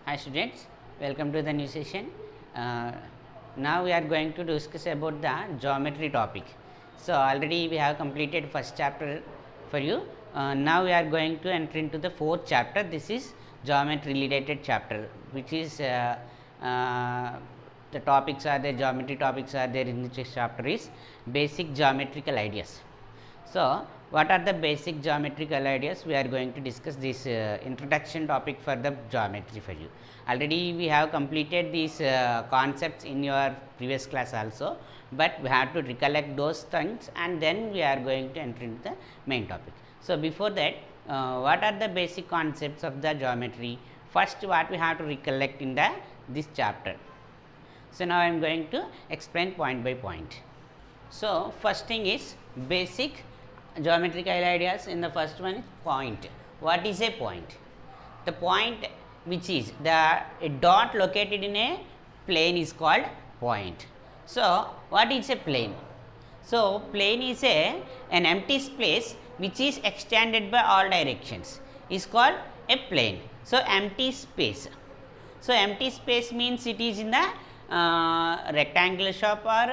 Hi students, welcome to the new session. Now we are going to discuss about the geometry topic. So already we have completed first chapter for you. Now we are going to enter into the fourth chapter. This is geometry related chapter, which is the topics are there, geometry topics are there in this chapter is basic geometrical ideas. So, what are the basic geometrical ideas? We are going to discuss this introduction topic for the geometry for you. Already we have completed these concepts in your previous class also, but we have to recollect those things and then we are going to enter into the main topic. So, before that, what are the basic concepts of the geometry? First, what we have to recollect in this chapter. So, now I am going to explain point by point. So, first thing is basic geometrical ideas. In the first one is point. What is a point? The point which is a dot located in a plane is called point. So, what is a plane? So, plane is an empty space which is extended by all directions is called a plane. So, empty space. So, empty space means it is in the rectangular shape or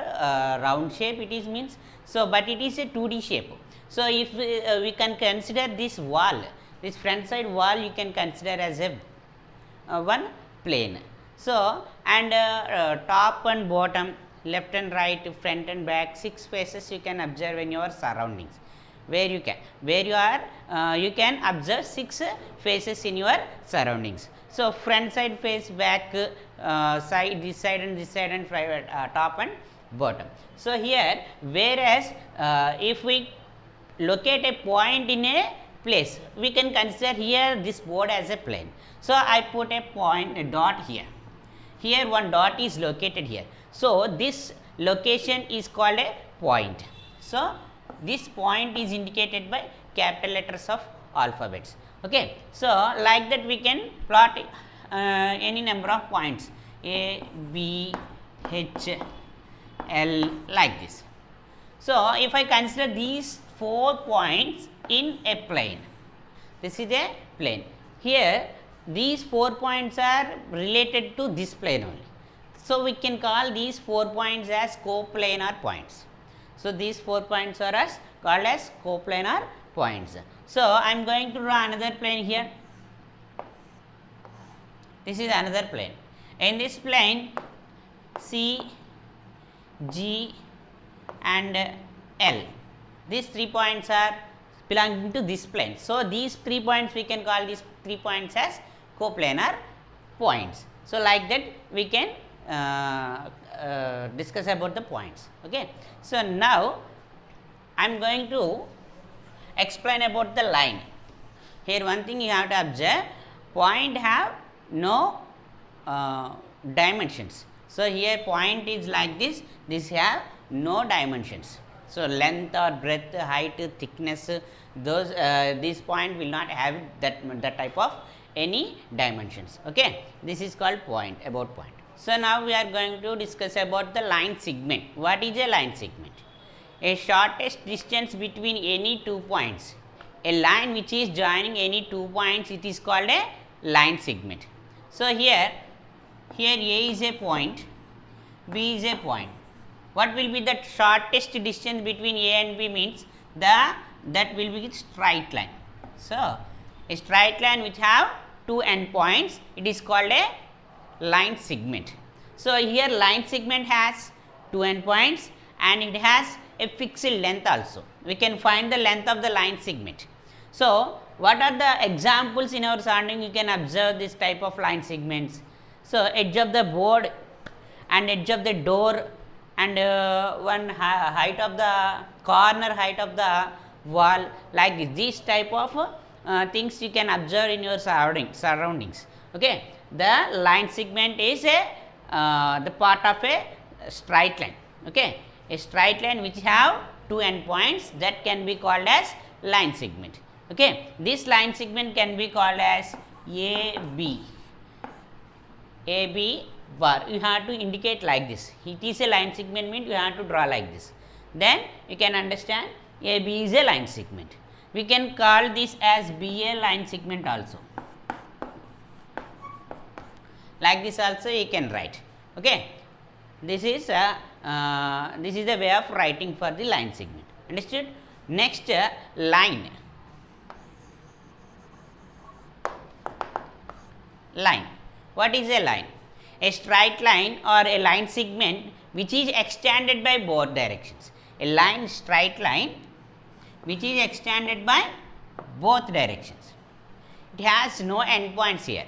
round shape it is means. So, but it is a 2D shape. So, if we can consider this wall, this front side wall you can consider as a one plane. So, and top and bottom, left and right, front and back, 6 faces you can observe in your surroundings. Where you can observe 6 faces in your surroundings. So, front side face, back side, this side and top and bottom. So, here whereas if we locate a point in a place, we can consider here this board as a plane. So, I put a point, a dot here. Here one dot is located here. So, this location is called a point. So, this point is indicated by capital letters of alphabets. Okay. So, like that we can plot any number of points A, B, H, L like this. So, if I consider these 4 points in a plane, this is a plane. Here these 4 points are related to this plane only. So, we can call these 4 points as coplanar points. So, these 4 points are called as coplanar points. So, I am going to draw another plane here. This is another plane. In this plane C, G and L, these 3 points are belonging to this plane. So, these 3 points we can call these 3 points as coplanar points. So, like that we can discuss about the points. Okay. So, now I am going to explain about the line. Here one thing you have to observe, point have no dimensions. So, here point is like this have no dimensions. So, length or breadth, height, thickness, those this point will not have that type of any dimensions. Okay. This is called point, about point. So, now we are going to discuss about the line segment. What is a line segment? A shortest distance between any 2 points. A line which is joining any 2 points, it is called a line segment. So, here A is a point, B is a point. What will be the shortest distance between A and B means that will be straight line. So, a straight line which have 2 endpoints, it is called a line segment. So, here line segment has 2 endpoints and it has a fixed length also. We can find the length of the line segment. So, what are the examples in our surrounding? You can observe this type of line segments. So, edge of the board and edge of the door and one height of the corner height of the wall, like this. These type of things you can observe in your surroundings. Okay. The line segment is the part of a straight line. Okay. A straight line which have 2 endpoints, that can be called as line segment. Okay. This line segment can be called as AB bar. You have to indicate like this. It is a line segment means you have to draw like this. Then you can understand AB is a line segment. We can call this as BA line segment also. Like this also you can write. Okay, this is the way of writing for the line segment. Understood? Next, line. Line. What is a line? A straight line or a line segment which is extended by both directions. A line, straight line which is extended by both directions. It has no endpoints here.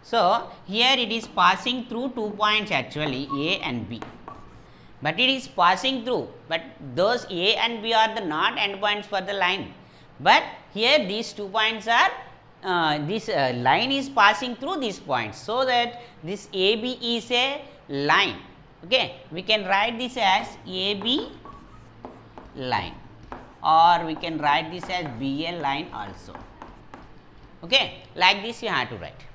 So, here it is passing through 2 points actually, A and B. But it is passing through, but those A and B are the not endpoints for the line. But here these 2 points are, this line is passing through these points. So, that this AB is a line. Okay, we can write this as AB line, or we can write this as BA line also. Okay, like this you have to write.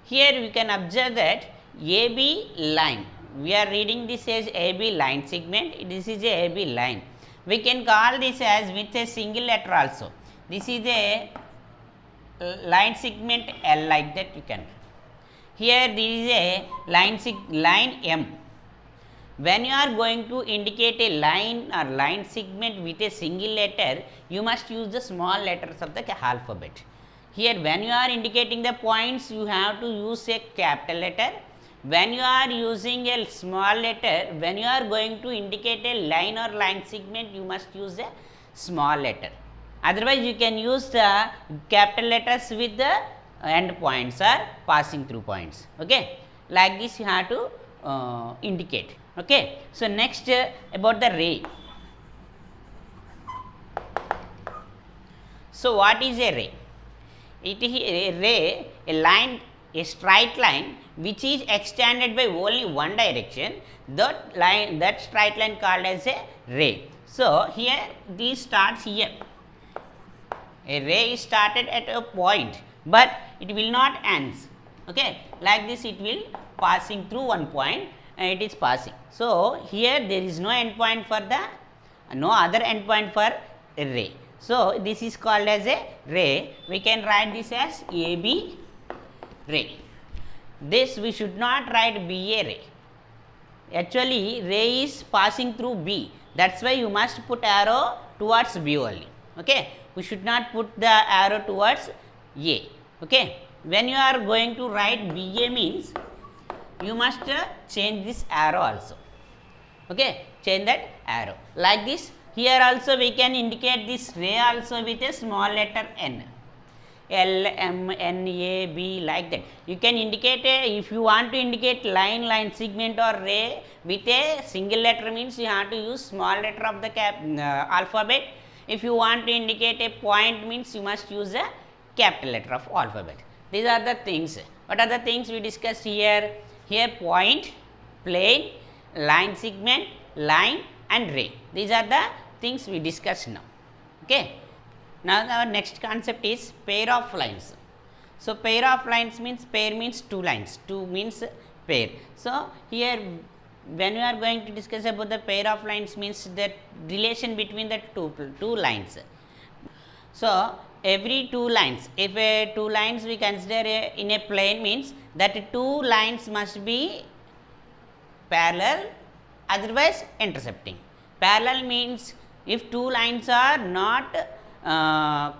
Here we can observe that AB line, we are reading this as AB line segment, this is a AB line. We can call this as with a single letter also. This is a line segment L, like that you can. Here this is a line M. When you are going to indicate a line or line segment with a single letter, you must use the small letters of the alphabet. Here when you are indicating the points, you have to use a capital letter. When you are using a small letter, when you are going to indicate a line or line segment, you must use a small letter. Otherwise, you can use the capital letters with the end points or passing through points. Okay, like this you have to indicate. Okay, so next about the ray. So what is a ray? It is a ray, a line, a straight line which is extended by only one direction. That straight line called as a ray. So here this starts here. A ray is started at a point, but it will not end. Okay, like this it will passing through one point and it is passing. So here there is no endpoint for the, no other endpoint for a ray. So this is called as a ray. We can write this as AB ray. This we should not write BA ray. Actually ray is passing through B. That's why you must put arrow towards B only. Okay, we should not put the arrow towards A. Okay, when you are going to write BA means you must change this arrow also. Okay, change that arrow like this. Here also we can indicate this ray also with a small letter N. L, M, N, A, B, like that. You can indicate if you want to indicate line segment or ray with a single letter means you have to use small letter of the alphabet. If you want to indicate a point means you must use a capital letter of alphabet. These are the things. What are the things we discussed here? Here point, plane, line segment, line and ray. These are the things we discussed now. Okay. Now our next concept is pair of lines. So pair of lines means, pair means two lines, two means pair. So here when we are going to discuss about the pair of lines means that relation between the two lines. So every two lines, if two lines we consider in a plane means that two lines must be parallel, otherwise intercepting. Parallel means if two lines are not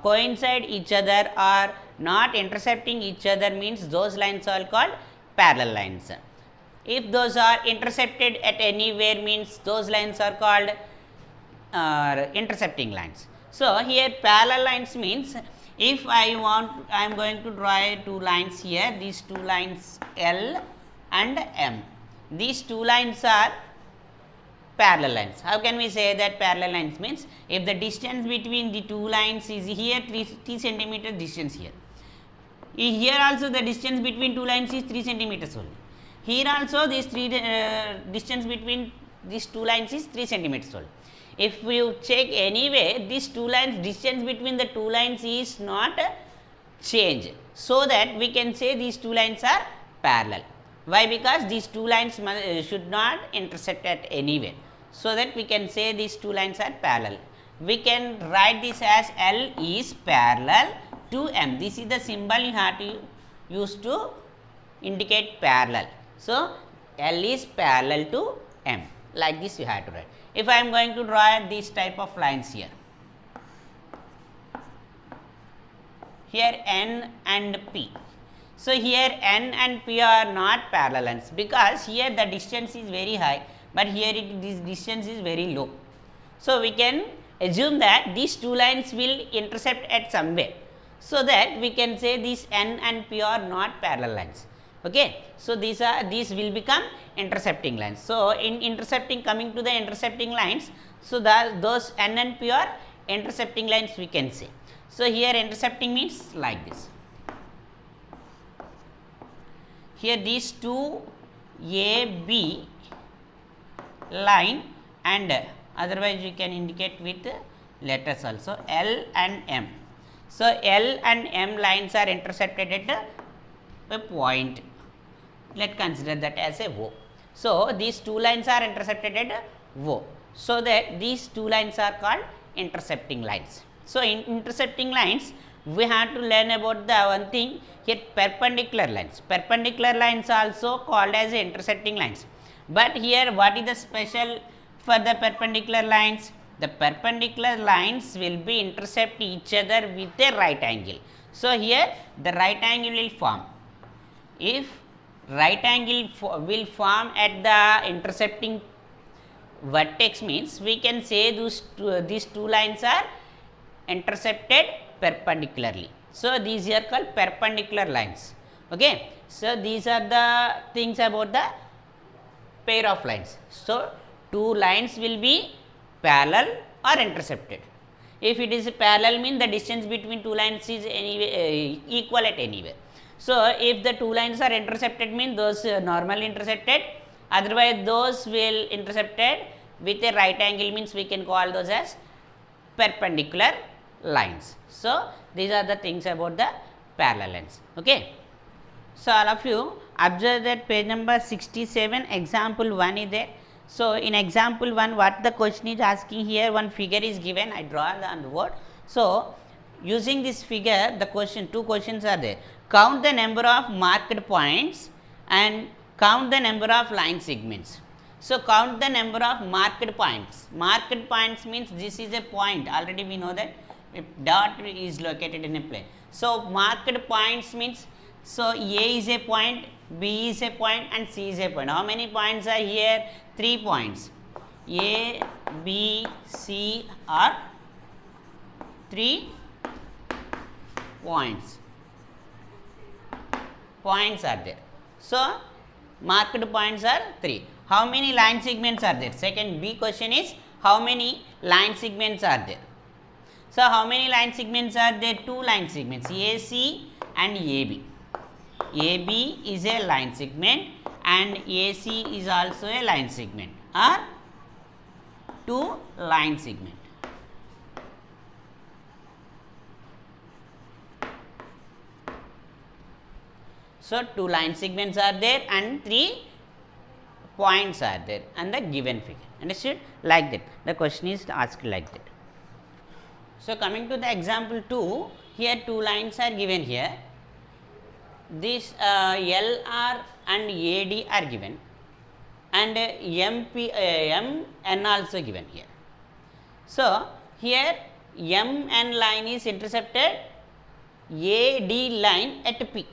coincide each other or not intercepting each other means those lines are called parallel lines. If those are intercepted at anywhere means those lines are called intercepting lines. So here parallel lines means if I am going to draw two lines here, these two lines L and M. These two lines are parallel lines. How can we say that parallel lines means if the distance between the two lines is here 3 centimeter distance here. Here also the distance between two lines is 3 centimeters only. Here also this distance between these two lines is 3 centimeters only. If you check anyway, these two lines distance between the two lines is not change. So that we can say these two lines are parallel. Why? Because these two lines should not intersect at anywhere. So that we can say these two lines are parallel. We can write this as L is parallel to M. This is the symbol you have to use to indicate parallel. So, L is parallel to M, like this you have to write. If I am going to draw this type of lines here, N and P. So, here N and P are not parallel lines, because here the distance is very high, but here this distance is very low. So, we can assume that these two lines will intercept at somewhere. So, that we can say these N and P are not parallel lines. Okay. So, these will become intercepting lines. So, in intercepting, coming to the intercepting lines, so those N and P are intercepting lines we can say. So, here intercepting means like this. Here these two AB line, and otherwise we can indicate with letters also, L and M. So, L and M lines are intercepted at a point. Let us consider that as a O. So, these two lines are intercepted at O. So, that these two lines are called intercepting lines. So, in intercepting lines, we have to learn about the one thing here, perpendicular lines. Perpendicular lines also called as intersecting lines. But here what is the special for the perpendicular lines? The perpendicular lines will be intercept each other with a right angle. So, here the right angle will form. If right angle will form at the intercepting vertex, means we can say these two lines are intercepted perpendicularly. So, these are called perpendicular lines. Okay. So, these are the things about the pair of lines. So, two lines will be parallel or intercepted. If it is parallel, means the distance between two lines is anyway equal at anywhere. So, if the two lines are intercepted, means those normally intercepted, otherwise those will intercepted with a right angle, means we can call those as perpendicular lines. So, these are the things about the parallel lines. Okay. So, all of you observe that page number 67, example 1 is there. So, in example 1, what the question is asking here, one figure is given, I draw on the board. So, using this figure, the question, two questions are there. Count the number of marked points and count the number of line segments. So, count the number of marked points. Marked points means this is a point, already we know that a dot is located in a plane. So, marked points means, so A is a point, B is a point and C is a point. How many points are here? 3 points. A, B, C are 3 points. Points are there. So, marked points are 3. How many line segments are there? Second B question is, how many line segments are there? So, how many line segments are there? 2 line segments, AC and AB. AB is a line segment and AC is also a line segment, or 2 line segment. So, 2 line segments are there and 3 points are there and the given figure. Understood? Like that. The question is asked like that. So, coming to the example 2, here 2 lines are given here. This LR and AD are given, and MN also given here. So, here MN line is intercepted AD line at P.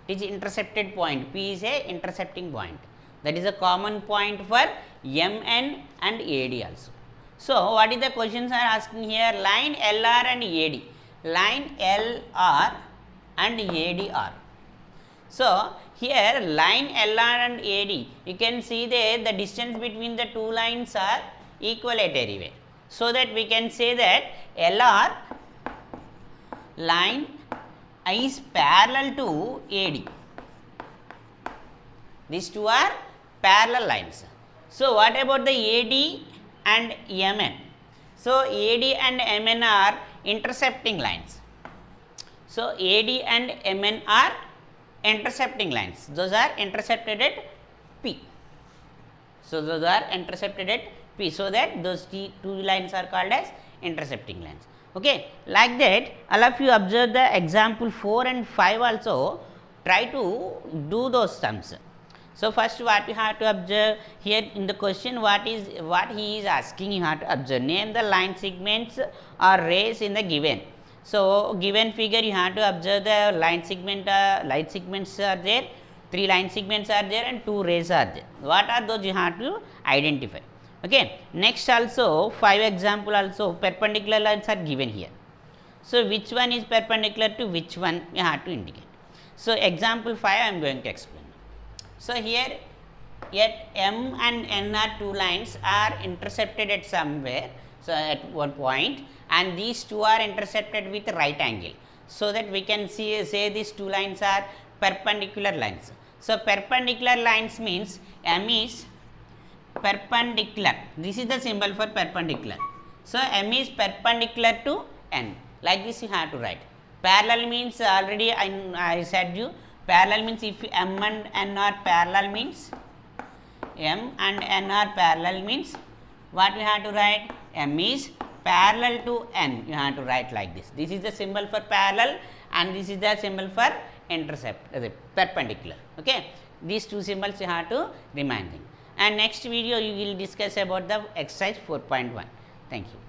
It is intercepted point. P is a intercepting point. That is a common point for MN and AD also. So, what is the questions are asking here? Line LR and AD. Line LR and AD are. So, here line LR and AD, you can see there the distance between the two lines are equal at everywhere. So, that we can say that LR line is parallel to AD. These two are parallel lines. So, what about the AD and MN? So, AD and MN are intercepting lines. So, AD and MN are intercepting lines. Those are intercepted at P. So, those are intercepted at P. So, that those two lines are called as intercepting lines. Okay. Like that, all of you observe the example 4 and 5 also. try to do those sums. So first what you have to observe here in the question, what he is asking, you have to observe, name the line segments or rays in the given. So given figure you have to observe the line segments are there, 3 line segments are there and 2 rays are there. What are those, you have to identify. Okay. Next also 5 example also perpendicular lines are given here. So which one is perpendicular to which one you have to indicate. So example 5 I am going to explain. So here yet M and N are 2 lines are intercepted at somewhere, so at one point, and these 2 are intercepted with right angle, so that we can say these 2 lines are perpendicular lines. So perpendicular lines means M is perpendicular, this is the symbol for perpendicular. So M is perpendicular to N, like this you have to write. Parallel means already I said you, parallel means if M and N are parallel means, M and N are parallel means what we have to write, M is parallel to N, you have to write like this. This is the symbol for parallel and this is the symbol for intercept, perpendicular. Okay, these 2 symbols you have to remind. And next video you will discuss about the exercise 4.1. Thank you.